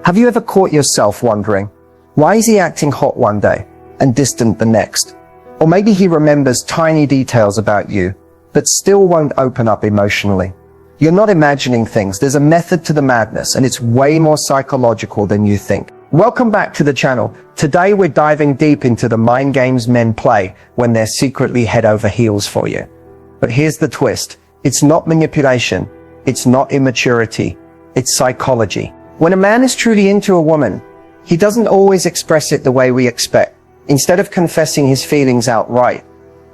Have you ever caught yourself wondering, why is he acting hot one day and distant the next? Or maybe he remembers tiny details about you, but still won't open up emotionally. You're not imagining things. There's a method to the madness, and it's way more psychological than you think. Welcome back to the channel. Today we're diving deep into the mind games men play when they're secretly head over heels for you. But here's the twist. It's not manipulation. It's not immaturity. It's psychology. When a man is truly into a woman, he doesn't always express it the way we expect. Instead of confessing his feelings outright,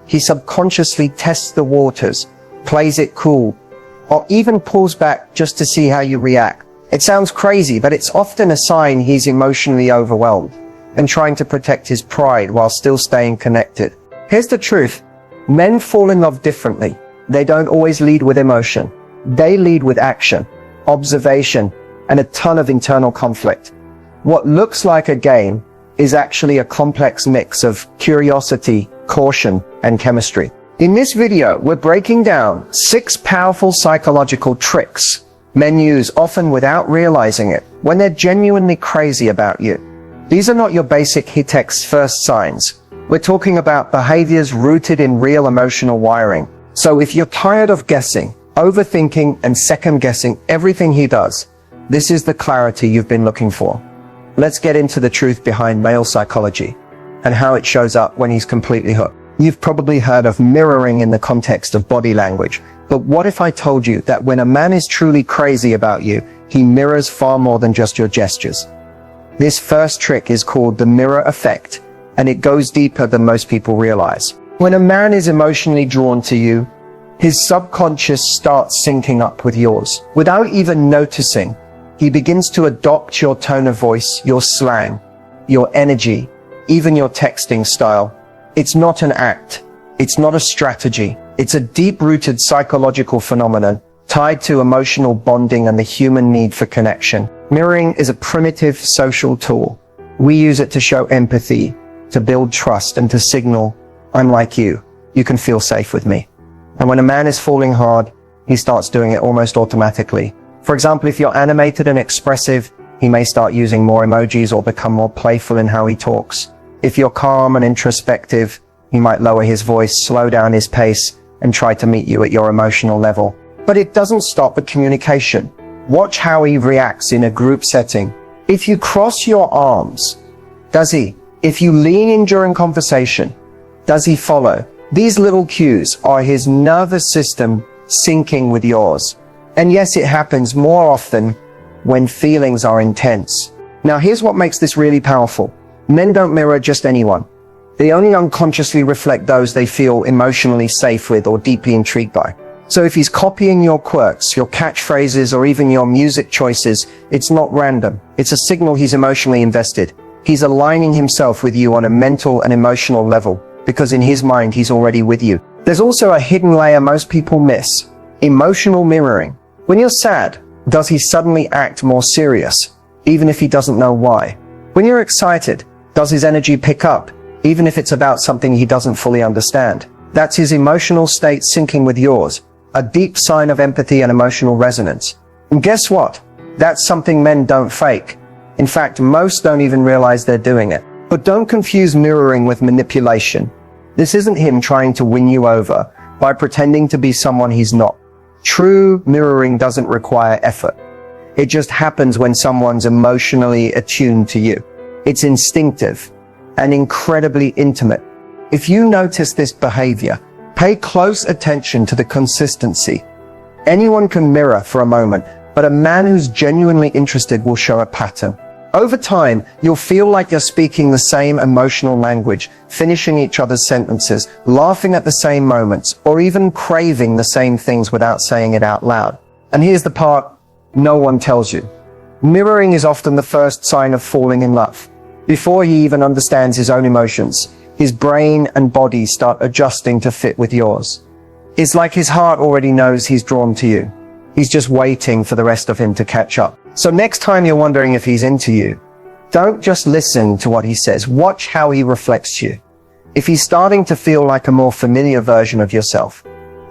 he subconsciously tests the waters, plays it cool, or even pulls back just to see how you react. It sounds crazy, but it's often a sign he's emotionally overwhelmed and trying to protect his pride while still staying connected. Here's the truth. Men fall in love differently. They don't always lead with emotion. They lead with action, observation, and a ton of internal conflict. What looks like a game is actually a complex mix of curiosity, caution, and chemistry. In this video, we're breaking down 6 powerful psychological tricks men use, often without realizing it, when they're genuinely crazy about you. These are not your basic Hitech's first signs. We're talking about behaviors rooted in real emotional wiring. So if you're tired of guessing, overthinking, and second-guessing everything he does, this is the clarity you've been looking for. Let's get into the truth behind male psychology and how it shows up when he's completely hooked. You've probably heard of mirroring in the context of body language, but what if I told you that when a man is truly crazy about you, he mirrors far more than just your gestures? This first trick is called the mirror effect, and it goes deeper than most people realize. When a man is emotionally drawn to you, his subconscious starts syncing up with yours. Without even noticing, he begins to adopt your tone of voice, your slang, your energy, even your texting style. It's not an act. It's not a strategy. It's a deep-rooted psychological phenomenon tied to emotional bonding and the human need for connection. Mirroring is a primitive social tool. We use it to show empathy, to build trust, and to signal, I'm like you. You can feel safe with me. And when a man is falling hard, he starts doing it almost automatically. For example, if you're animated and expressive, he may start using more emojis or become more playful in how he talks. If you're calm and introspective, he might lower his voice, slow down his pace, and try to meet you at your emotional level. But it doesn't stop at communication. Watch how he reacts in a group setting. If you cross your arms, does he? If you lean in during conversation, does he follow? These little cues are his nervous system syncing with yours. And yes, it happens more often when feelings are intense. Now, here's what makes this really powerful. Men don't mirror just anyone. They only unconsciously reflect those they feel emotionally safe with or deeply intrigued by. So if he's copying your quirks, your catchphrases, or even your music choices, it's not random. It's a signal he's emotionally invested. He's aligning himself with you on a mental and emotional level, because in his mind, he's already with you. There's also a hidden layer most people miss: emotional mirroring. When you're sad, does he suddenly act more serious, even if he doesn't know why? When you're excited, does his energy pick up, even if it's about something he doesn't fully understand? That's his emotional state syncing with yours, a deep sign of empathy and emotional resonance. And guess what? That's something men don't fake. In fact, most don't even realize they're doing it. But don't confuse mirroring with manipulation. This isn't him trying to win you over by pretending to be someone he's not. True mirroring doesn't require effort. It just happens when someone's emotionally attuned to you. It's instinctive and incredibly intimate. If you notice this behavior, pay close attention to the consistency. Anyone can mirror for a moment, but a man who's genuinely interested will show a pattern. Over time, you'll feel like you're speaking the same emotional language, finishing each other's sentences, laughing at the same moments, or even craving the same things without saying it out loud. And here's the part no one tells you. Mirroring is often the first sign of falling in love. Before he even understands his own emotions, his brain and body start adjusting to fit with yours. It's like his heart already knows he's drawn to you. He's just waiting for the rest of him to catch up. So next time you're wondering if he's into you, don't just listen to what he says. Watch how he reflects you. If he's starting to feel like a more familiar version of yourself,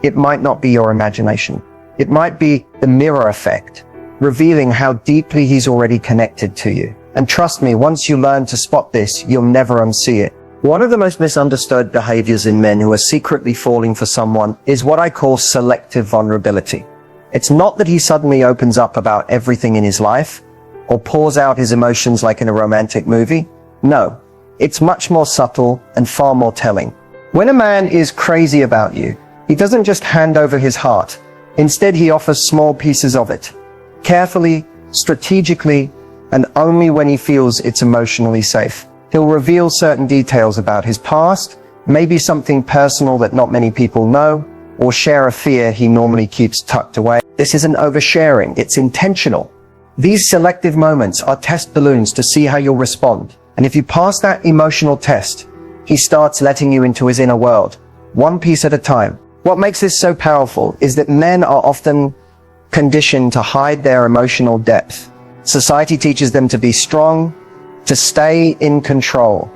it might not be your imagination. It might be the mirror effect. revealing how deeply he's already connected to you. And trust me, once you learn to spot this, you'll never unsee it. One of the most misunderstood behaviors in men who are secretly falling for someone is what I call selective vulnerability. It's not that he suddenly opens up about everything in his life or pours out his emotions like in a romantic movie. No, it's much more subtle and far more telling. When a man is crazy about you, he doesn't just hand over his heart. Instead, he offers small pieces of it, carefully, strategically, and only when he feels it's emotionally safe. He'll reveal certain details about his past, maybe something personal that not many people know, or share a fear he normally keeps tucked away. This isn't oversharing, it's intentional. These selective moments are test balloons to see how you'll respond. And if you pass that emotional test, he starts letting you into his inner world, one piece at a time. What makes this so powerful is that men are often conditioned to hide their emotional depth. Society teaches them to be strong, to stay in control,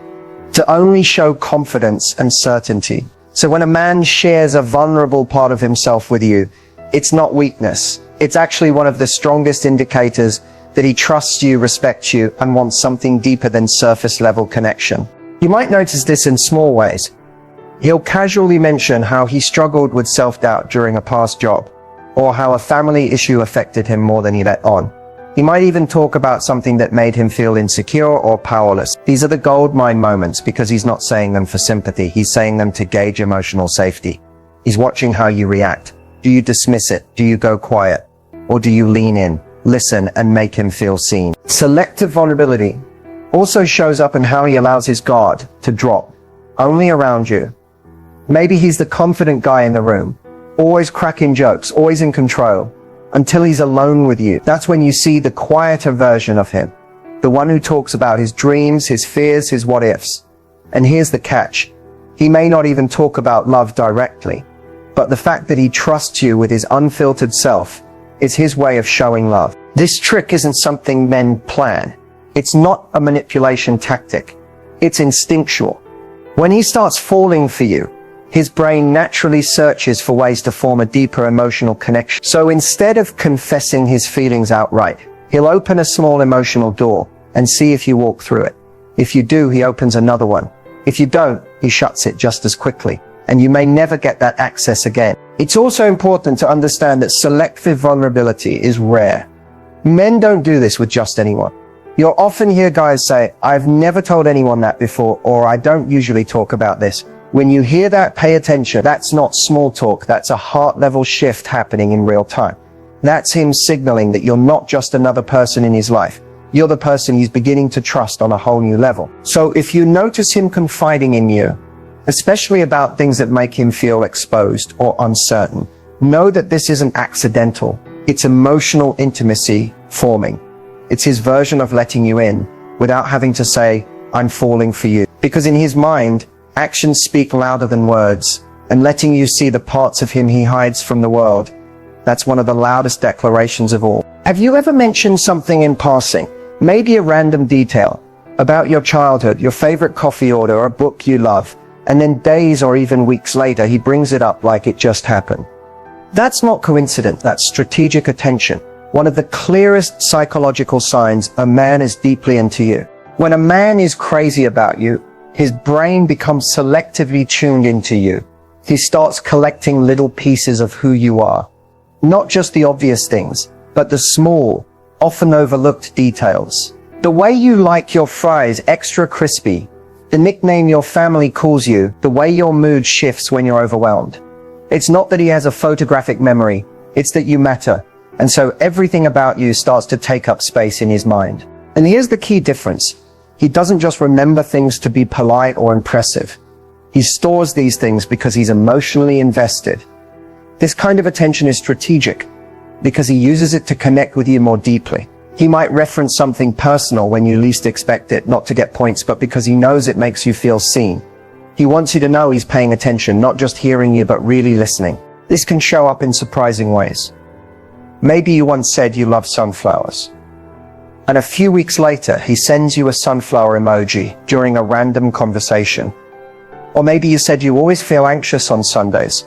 to only show confidence and certainty. So when a man shares a vulnerable part of himself with you, it's not weakness. It's actually one of the strongest indicators that he trusts you, respects you, and wants something deeper than surface level connection. You might notice this in small ways. He'll casually mention how he struggled with self-doubt during a past job, or how a family issue affected him more than he let on. He might even talk about something that made him feel insecure or powerless. These are the goldmine moments because he's not saying them for sympathy. He's saying them to gauge emotional safety. He's watching how you react. Do you dismiss it? Do you go quiet? Or do you lean in, listen, and make him feel seen? Selective vulnerability also shows up in how he allows his guard to drop, only around you. Maybe he's the confident guy in the room, always cracking jokes, always in control, until he's alone with you. That's when you see the quieter version of him, the one who talks about his dreams, his fears, his what-ifs. And here's the catch. He may not even talk about love directly, but the fact that he trusts you with his unfiltered self is his way of showing love. This trick isn't something men plan. It's not a manipulation tactic. It's instinctual. When he starts falling for you, his brain naturally searches for ways to form a deeper emotional connection. So instead of confessing his feelings outright, he'll open a small emotional door and see if you walk through it. If you do, he opens another one. If you don't, he shuts it just as quickly, and you may never get that access again. It's also important to understand that selective vulnerability is rare. Men don't do this with just anyone. You'll often hear guys say, "I've never told anyone that before," or "I don't usually talk about this." When you hear that, pay attention. That's not small talk. That's a heart-level shift happening in real time. That's him signaling that you're not just another person in his life. You're the person he's beginning to trust on a whole new level. So if you notice him confiding in you, especially about things that make him feel exposed or uncertain, know that this isn't accidental. It's emotional intimacy forming. It's his version of letting you in without having to say, "I'm falling for you." Because in his mind, actions speak louder than words, and letting you see the parts of him he hides from the world, that's one of the loudest declarations of all. Have you ever mentioned something in passing, maybe a random detail, about your childhood, your favorite coffee order, or a book you love, and then days or even weeks later he brings it up like it just happened? That's not coincidence, that's strategic attention. One of the clearest psychological signs a man is deeply into you. When a man is crazy about you, his brain becomes selectively tuned into you. He starts collecting little pieces of who you are. Not just the obvious things, but the small, often overlooked details. The way you like your fries extra crispy, the nickname your family calls you, the way your mood shifts when you're overwhelmed. It's not that he has a photographic memory, it's that you matter. And so everything about you starts to take up space in his mind. And here's the key difference. He doesn't just remember things to be polite or impressive. He stores these things because he's emotionally invested. This kind of attention is strategic because he uses it to connect with you more deeply. He might reference something personal when you least expect it, not to get points, but because he knows it makes you feel seen. He wants you to know he's paying attention, not just hearing you, but really listening. This can show up in surprising ways. Maybe you once said you love sunflowers, and a few weeks later, he sends you a sunflower emoji during a random conversation. Or maybe you said you always feel anxious on Sundays,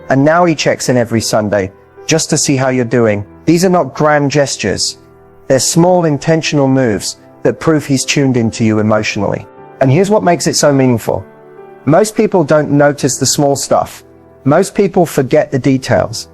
and now he checks in every Sunday just to see how you're doing, These are not grand gestures. They're small intentional moves that prove he's tuned into you emotionally. And here's what makes it so meaningful. Most people don't notice the small stuff. Most people forget the details.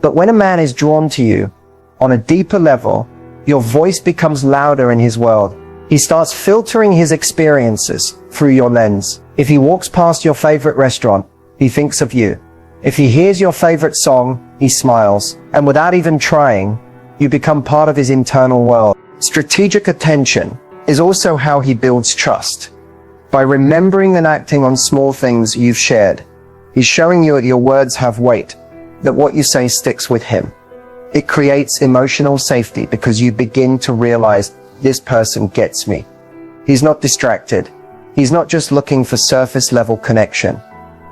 But when a man is drawn to you on a deeper level, your voice becomes louder in his world. He starts filtering his experiences through your lens. If he walks past your favorite restaurant, he thinks of you. If he hears your favorite song, he smiles. And without even trying, you become part of his internal world. Strategic attention is also how he builds trust. By remembering and acting on small things you've shared, he's showing you that your words have weight, that what you say sticks with him. It creates emotional safety because you begin to realize this person gets me. He's not distracted. He's not just looking for surface level connection.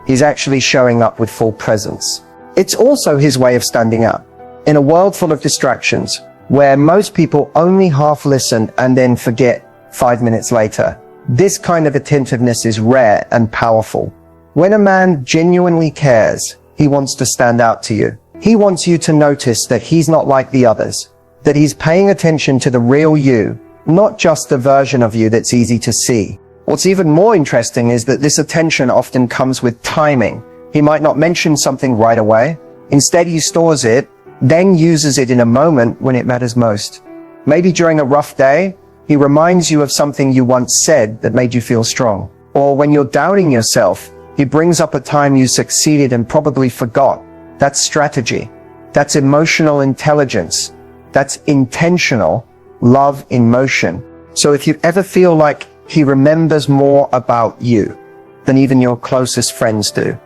He's actually showing up with full presence. It's also his way of standing out. In a world full of distractions, where most people only half listen and then forget 5 minutes later, this kind of attentiveness is rare and powerful. When a man genuinely cares, he wants to stand out to you. He wants you to notice that he's not like the others, that he's paying attention to the real you, not just the version of you that's easy to see. What's even more interesting is that this attention often comes with timing. He might not mention something right away. Instead, he stores it, then uses it in a moment when it matters most. Maybe during a rough day, he reminds you of something you once said that made you feel strong. Or when you're doubting yourself, he brings up a time you succeeded and probably forgot. That's strategy. That's emotional intelligence. That's intentional love in motion. So if you ever feel like he remembers more about you than even your closest friends do,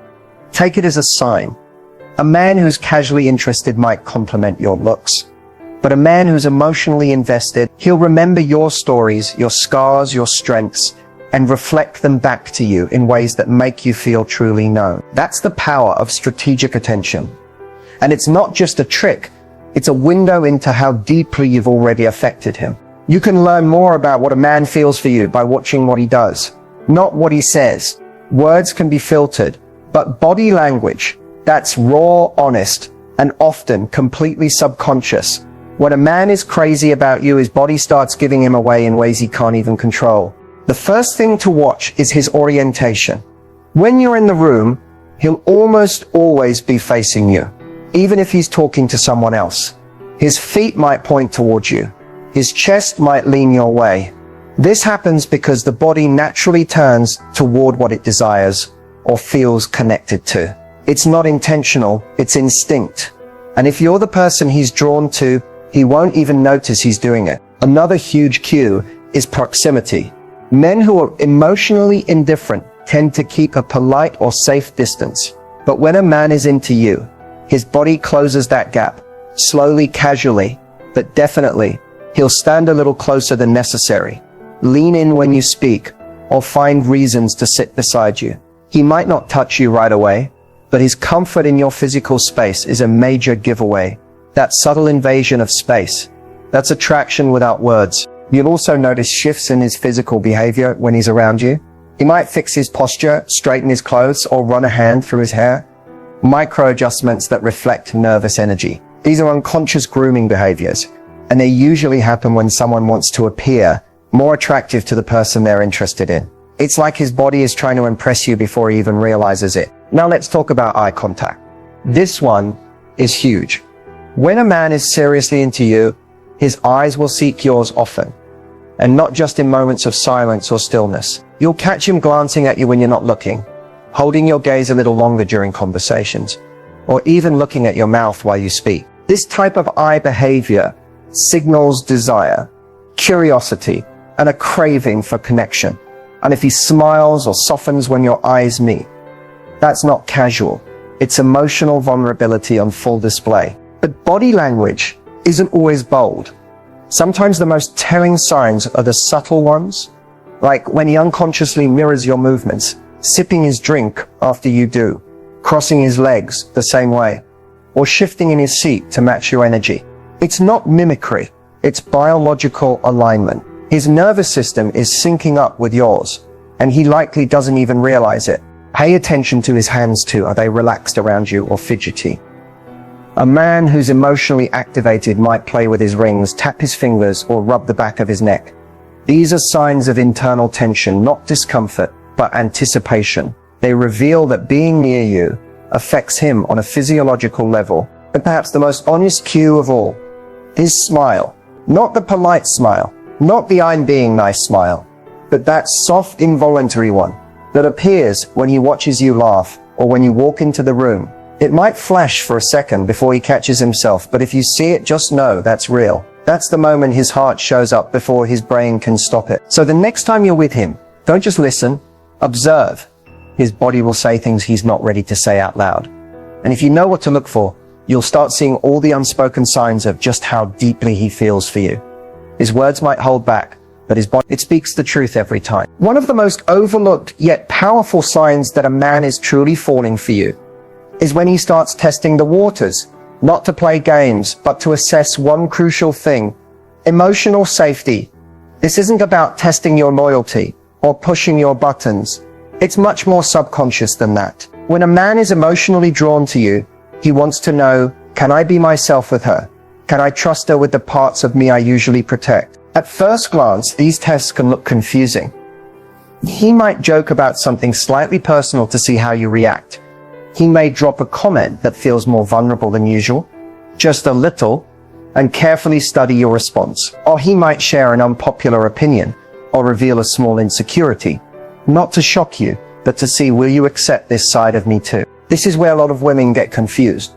take it as a sign. A man who's casually interested might compliment your looks, but a man who's emotionally invested, he'll remember your stories, your scars, your strengths, and reflect them back to you in ways that make you feel truly known. That's the power of strategic attention. And it's not just a trick, it's a window into how deeply you've already affected him. You can learn more about what a man feels for you by watching what he does, not what he says. Words can be filtered, but body language, that's raw, honest, and often completely subconscious. When a man is crazy about you, his body starts giving him away in ways he can't even control. The first thing to watch is his orientation. When you're in the room, he'll almost always be facing you, even if he's talking to someone else. His feet might point towards you. His chest might lean your way. This happens because the body naturally turns toward what it desires or feels connected to. It's not intentional, it's instinct. And if you're the person he's drawn to, he won't even notice he's doing it. Another huge cue is proximity. Men who are emotionally indifferent tend to keep a polite or safe distance. But when a man is into you, his body closes that gap, slowly, casually, but definitely. He'll stand a little closer than necessary, lean in when you speak, or find reasons to sit beside you. He might not touch you right away, but his comfort in your physical space is a major giveaway. That subtle invasion of space, that's attraction without words. You'll also notice shifts in his physical behavior when he's around you. He might fix his posture, straighten his clothes, or run a hand through his hair. Micro adjustments that reflect nervous energy. These are unconscious grooming behaviors, and they usually happen when someone wants to appear more attractive to the person they're interested in. It's like his body is trying to impress you before he even realizes it. Now let's talk about eye contact. This one is huge. When a man is seriously into you, his eyes will seek yours often, and not just in moments of silence or stillness. You'll catch him glancing at you when you're not looking, holding your gaze a little longer during conversations, or even looking at your mouth while you speak. This type of eye behavior signals desire, curiosity, and a craving for connection. And if he smiles or softens when your eyes meet, that's not casual. It's emotional vulnerability on full display. But body language isn't always bold. Sometimes the most telling signs are the subtle ones, like when he unconsciously mirrors your movements, sipping his drink after you do, crossing his legs the same way, or shifting in his seat to match your energy. It's not mimicry, it's biological alignment. His nervous system is syncing up with yours, and he likely doesn't even realize it. Pay attention to his hands too. Are they relaxed around you or fidgety? A man who's emotionally activated might play with his rings, tap his fingers, or rub the back of his neck. These are signs of internal tension, not discomfort, but anticipation. They reveal that being near you affects him on a physiological level. And perhaps the most honest cue of all, his smile. Not the polite smile, not the I'm being nice smile, but that soft, involuntary one that appears when he watches you laugh or when you walk into the room. It might flash for a second before he catches himself, but if you see it, just know that's real. That's the moment his heart shows up before his brain can stop it. So the next time you're with him, don't just listen, observe. His body will say things he's not ready to say out loud. And if you know what to look for, you'll start seeing all the unspoken signs of just how deeply he feels for you. His words might hold back, but his body, it speaks the truth every time. One of the most overlooked yet powerful signs that a man is truly falling for you is when he starts testing the waters, not to play games, but to assess one crucial thing: emotional safety. This isn't about testing your loyalty or pushing your buttons. It's much more subconscious than that. When a man is emotionally drawn to you, he wants to know, can I be myself with her? Can I trust her with the parts of me I usually protect? At first glance, these tests can look confusing. He might joke about something slightly personal to see how you react. He may drop a comment that feels more vulnerable than usual, just a little, and carefully study your response. Or he might share an unpopular opinion or reveal a small insecurity, not to shock you, but to see, will you accept this side of me too? This is where a lot of women get confused.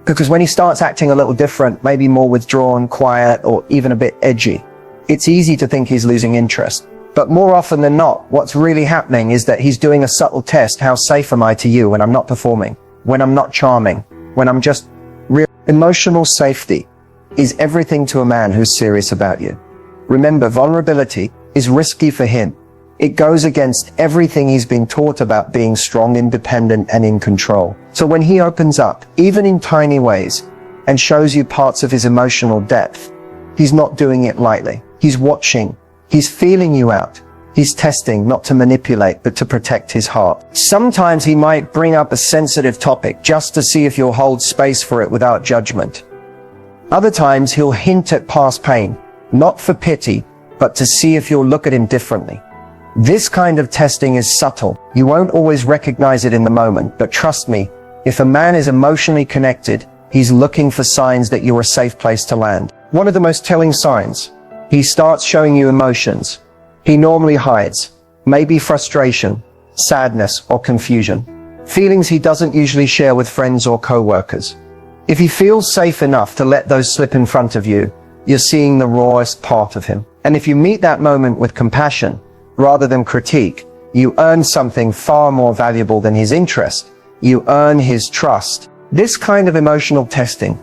Because when he starts acting a little different, maybe more withdrawn, quiet, or even a bit edgy, it's easy to think he's losing interest. But more often than not, what's really happening is that he's doing a subtle test. How safe am I to you when I'm not performing, when I'm not charming, when I'm just real? Emotional safety is everything to a man who's serious about you. Remember, vulnerability is risky for him. It goes against everything he's been taught about being strong, independent, and in control. So when he opens up, even in tiny ways, and shows you parts of his emotional depth, he's not doing it lightly. He's watching. He's feeling you out. He's testing, not to manipulate, but to protect his heart. Sometimes he might bring up a sensitive topic just to see if you'll hold space for it without judgment. Other times he'll hint at past pain, not for pity, but to see if you'll look at him differently. This kind of testing is subtle. You won't always recognize it in the moment, but trust me, if a man is emotionally connected, he's looking for signs that you're a safe place to land. One of the most telling signs: he starts showing you emotions he normally hides, maybe frustration, sadness, or confusion. Feelings he doesn't usually share with friends or co-workers. If he feels safe enough to let those slip in front of you, you're seeing the rawest part of him. And if you meet that moment with compassion, rather than critique, you earn something far more valuable than his interest. You earn his trust. This kind of emotional testing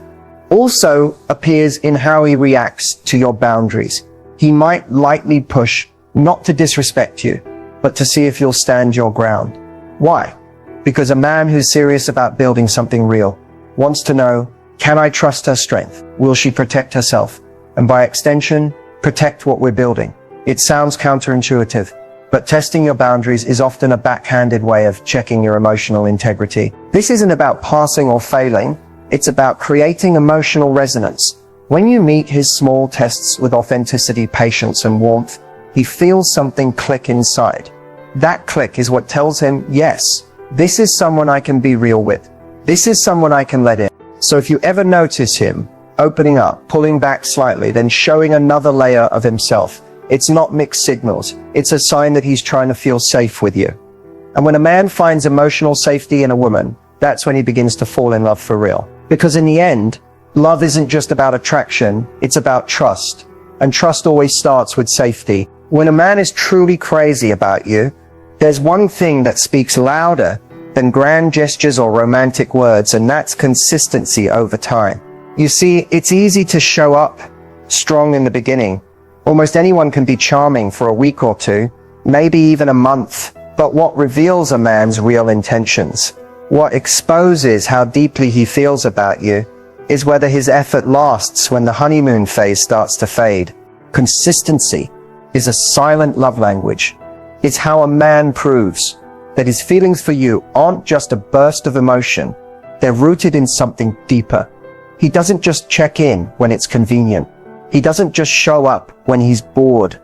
also appears in how he reacts to your boundaries. He might lightly push, not to disrespect you, but to see if you'll stand your ground. Why? Because a man who's serious about building something real wants to know, can I trust her strength? Will she protect herself? And by extension, protect what we're building. It sounds counterintuitive, but testing your boundaries is often a backhanded way of checking your emotional integrity. This isn't about passing or failing. It's about creating emotional resonance. When you meet his small tests with authenticity, patience, and warmth, he feels something click inside. That click is what tells him, yes, this is someone I can be real with. This is someone I can let in. So if you ever notice him opening up, pulling back slightly, then showing another layer of himself, it's not mixed signals. It's a sign that he's trying to feel safe with you. And when a man finds emotional safety in a woman, that's when he begins to fall in love for real. Because in the end, love isn't just about attraction, it's about trust. And trust always starts with safety. When a man is truly crazy about you, there's one thing that speaks louder than grand gestures or romantic words, and that's consistency over time. You see, it's easy to show up strong in the beginning. Almost anyone can be charming for a week or two, maybe even a month. But what reveals a man's real intentions, what exposes how deeply he feels about you, is whether his effort lasts when the honeymoon phase starts to fade. Consistency is a silent love language. It's how a man proves that his feelings for you aren't just a burst of emotion, They're rooted in something deeper. He doesn't just check in when it's convenient. He doesn't just show up when he's bored.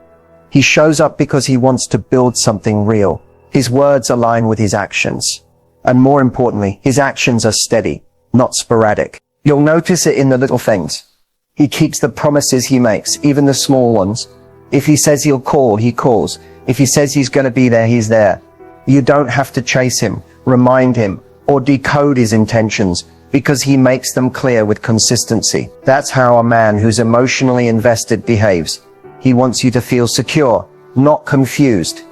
He shows up because he wants to build something real. His words align with his actions. And more importantly, his actions are steady, not sporadic. You'll notice it in the little things. He keeps the promises he makes, even the small ones. If he says he'll call, he calls. If he says he's going to be there, he's there. You don't have to chase him, remind him, or decode his intentions, because he makes them clear with consistency. That's how a man who's emotionally invested behaves. He wants you to feel secure, not confused.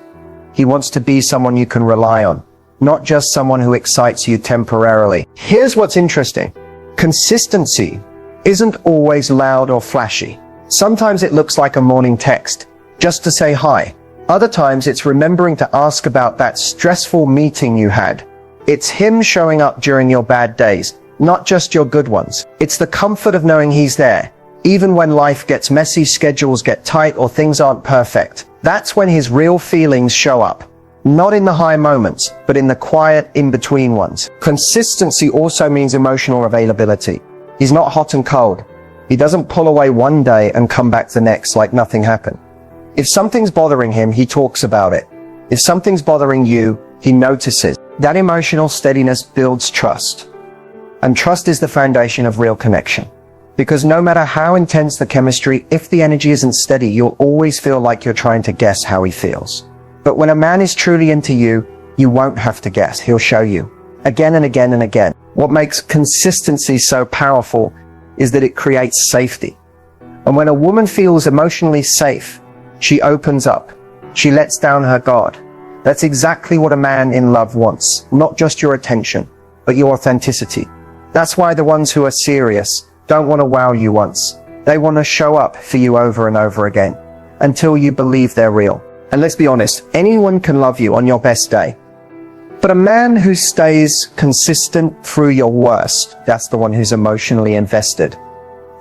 He wants to be someone you can rely on, not just someone who excites you temporarily. Here's what's interesting. Consistency isn't always loud or flashy. Sometimes it looks like a morning text, just to say hi. Other times it's remembering to ask about that stressful meeting you had. It's him showing up during your bad days, not just your good ones. It's the comfort of knowing he's there, even when life gets messy, schedules get tight, or things aren't perfect. That's when his real feelings show up. Not in the high moments, but in the quiet, in-between ones. Consistency also means emotional availability. He's not hot and cold. He doesn't pull away one day and come back the next like nothing happened. If something's bothering him, he talks about it. If something's bothering you, he notices. That emotional steadiness builds trust. And trust is the foundation of real connection. Because no matter how intense the chemistry, if the energy isn't steady, you'll always feel like you're trying to guess how he feels. But when a man is truly into you, you won't have to guess. He'll show you. Again and again and again. What makes consistency so powerful is that it creates safety. And when a woman feels emotionally safe, she opens up. She lets down her guard. That's exactly what a man in love wants. Not just your attention, but your authenticity. That's why the ones who are serious don't want to wow you once. They want to show up for you over and over again, until you believe they're real. And let's be honest, anyone can love you on your best day. But a man who stays consistent through your worst, that's the one who's emotionally invested.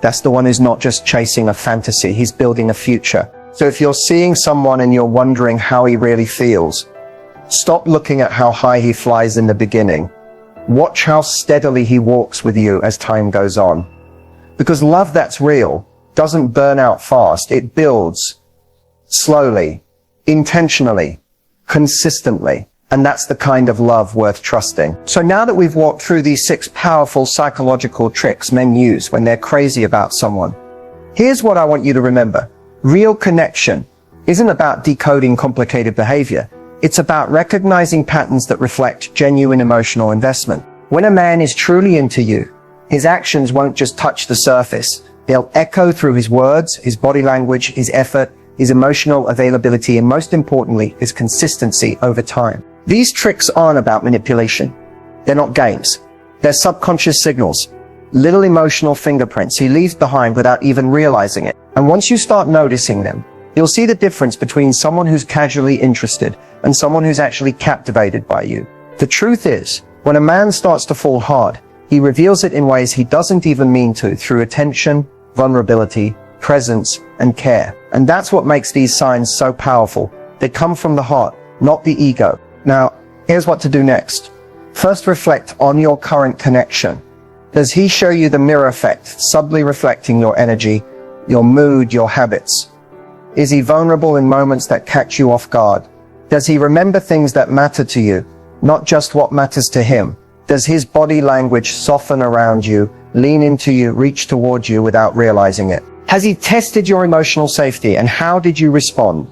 That's the one who's not just chasing a fantasy, he's building a future. So if you're seeing someone and you're wondering how he really feels, stop looking at how high he flies in the beginning. Watch how steadily he walks with you as time goes on. Because love that's real doesn't burn out fast. It builds slowly, intentionally, consistently. And that's the kind of love worth trusting. So now that we've walked through these 6 powerful psychological tricks men use when they're crazy about someone, here's what I want you to remember. Real connection isn't about decoding complicated behavior. It's about recognizing patterns that reflect genuine emotional investment. When a man is truly into you, his actions won't just touch the surface. They'll echo through his words, his body language, his effort, his emotional availability, and most importantly, his consistency over time. These tricks aren't about manipulation. They're not games. They're subconscious signals, little emotional fingerprints he leaves behind without even realizing it. And once you start noticing them, you'll see the difference between someone who's casually interested and someone who's actually captivated by you. The truth is, when a man starts to fall hard, he reveals it in ways he doesn't even mean to, through attention, vulnerability, presence, and care. And that's what makes these signs so powerful. They come from the heart, not the ego. Now, here's what to do next. First, reflect on your current connection. Does he show you the mirror effect, subtly reflecting your energy, your mood, your habits? Is he vulnerable in moments that catch you off guard? Does he remember things that matter to you, not just what matters to him? Does his body language soften around you, lean into you, reach towards you without realizing it? Has he tested your emotional safety, and how did you respond?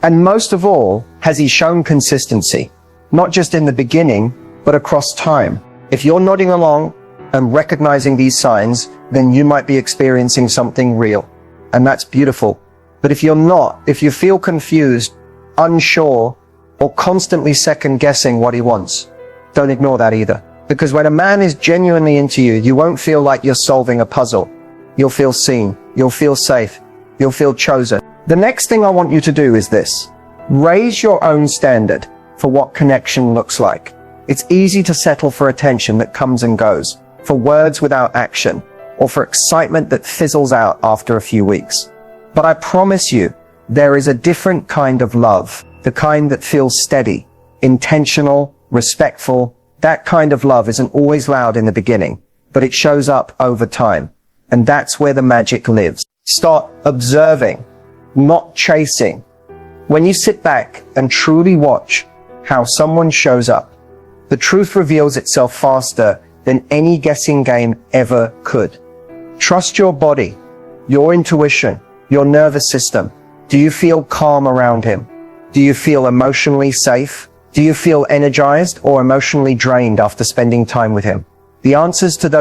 And most of all, has he shown consistency? Not just in the beginning, but across time. If you're nodding along and recognizing these signs, then you might be experiencing something real. And that's beautiful. But if you're not, if you feel confused, unsure, or constantly second guessing what he wants, don't ignore that either. Because when a man is genuinely into you, you won't feel like you're solving a puzzle. You'll feel seen. You'll feel safe. You'll feel chosen. The next thing I want you to do is this. Raise your own standard for what connection looks like. It's easy to settle for attention that comes and goes, for words without action, or for excitement that fizzles out after a few weeks. But I promise you, there is a different kind of love, the kind that feels steady, intentional, respectful, That kind of love isn't always loud in the beginning, but it shows up over time. And that's where the magic lives. Start observing, not chasing. When you sit back and truly watch how someone shows up, the truth reveals itself faster than any guessing game ever could. Trust your body, your intuition, your nervous system. Do you feel calm around him? Do you feel emotionally safe? Do you feel energized or emotionally drained after spending time with him? The answers to those